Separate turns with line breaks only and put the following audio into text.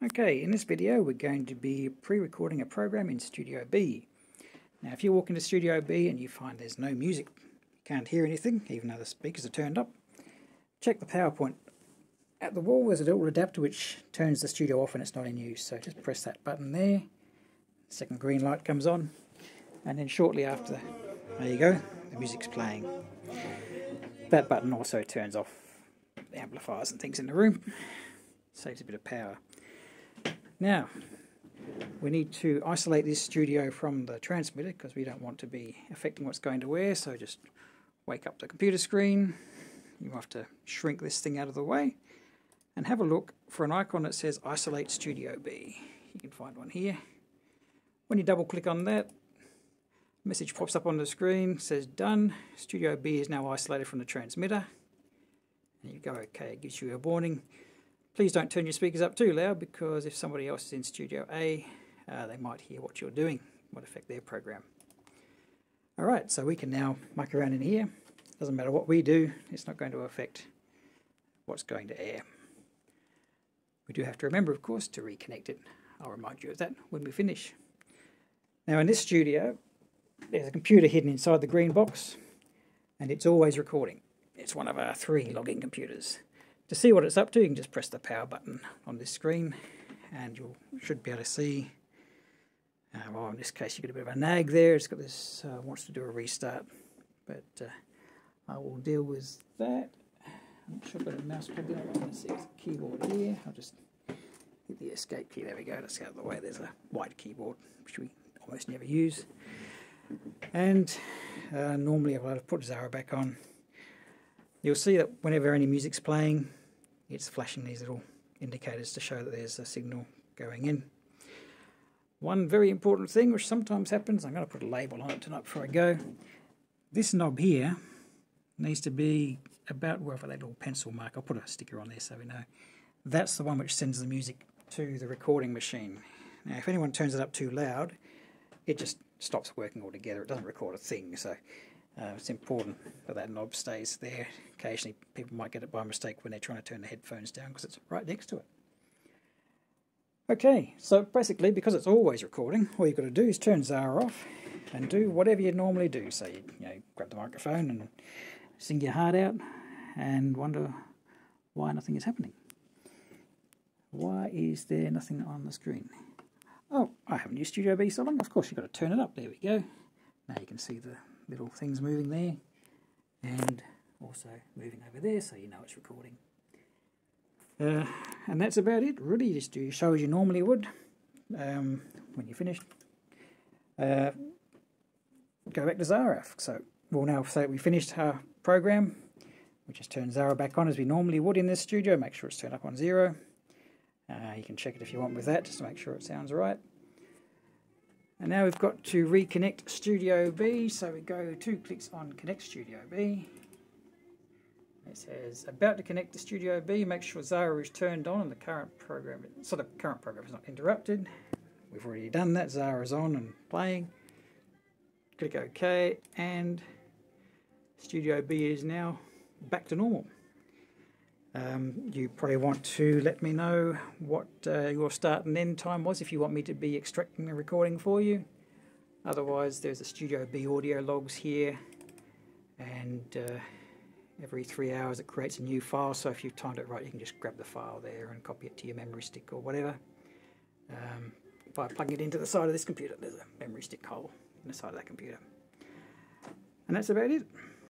Okay, in this video we're going to be pre-recording a program in Studio B. Now if you walk into Studio B and you find there's no music, you can't hear anything even though the speakers are turned up, check the power point. At the wall there's a little adapter which turns the studio off when it's not in use, so just press that button there, the second green light comes on, and then shortly after, there you go, the music's playing. That button also turns off the amplifiers and things in the room, saves a bit of power. Now, we need to isolate this studio from the transmitter because we don't want to be affecting what's going to air, so just wake up the computer screen. You have to shrink this thing out of the way and have a look for an icon that says Isolate Studio B. You can find one here. When you double click on that, a message pops up on the screen, says done. Studio B is now isolated from the transmitter. And you go OK, it gives you a warning. Please don't turn your speakers up too loud because if somebody else is in Studio A, they might hear what you're doing, might affect their program. Alright, so we can now muck around in here. Doesn't matter what we do, it's not going to affect what's going to air. We do have to remember, of course, to reconnect it. I'll remind you of that when we finish. Now in this studio, there's a computer hidden inside the green box, and it's always recording. It's one of our 3 logging computers. To see what it's up to, you can just press the power button on this screen and you should be able to see, well in this case you get a bit of a nag there, it's got this, wants to do a restart, but I will deal with that. I'm not sure I've got a mouse plug in, I'm going to see the keyboard here, I'll just hit the escape key, there we go, that's out of the way, there's a white keyboard which we almost never use. And normally if I put Zara back on, you'll see that whenever any music's playing, it's flashing these little indicators to show that there's a signal going in. One very important thing which sometimes happens, I'm going to put a label on it tonight before I go. This knob here needs to be about wherever that little pencil mark, I'll put a sticker on there so we know. That's the one which sends the music to the recording machine. Now if anyone turns it up too loud, it just stops working altogether, it doesn't record a thing, so it's important that that knob stays there. Occasionally people might get it by mistake when they're trying to turn the headphones down because it's right next to it. Okay, so basically because it's always recording, all you've got to do is turn Zara off and do whatever you normally do. So you grab the microphone and sing your heart out and wonder why nothing is happening. Why is there nothing on the screen? Oh, I haven't used Studio B so long. Of course you've got to turn it up. There we go. Now you can see the little things moving there and also moving over there so you know it's recording. And that's about it really, just do show as you normally would when you're finished. Go back to Zara. So we'll now say we finished our program. We just turn Zara back on as we normally would in this studio, make sure it's turned up on 0. You can check it if you want with that just to make sure it sounds right. And now we've got to reconnect Studio B, so we go 2 clicks on Connect Studio B. It says about to connect to Studio B, make sure Zara is turned on and the current program, so the current program is not interrupted. We've already done that, Zara is on and playing. Click OK and Studio B is now back to normal. You probably want to let me know what your start and end time was if you want me to be extracting the recording for you. Otherwise there's the Studio B audio logs here, and every 3 hours it creates a new file, so if you've timed it right you can just grab the file there and copy it to your memory stick or whatever. By plugging it into the side of this computer, there's a memory stick hole in the side of that computer. And that's about it.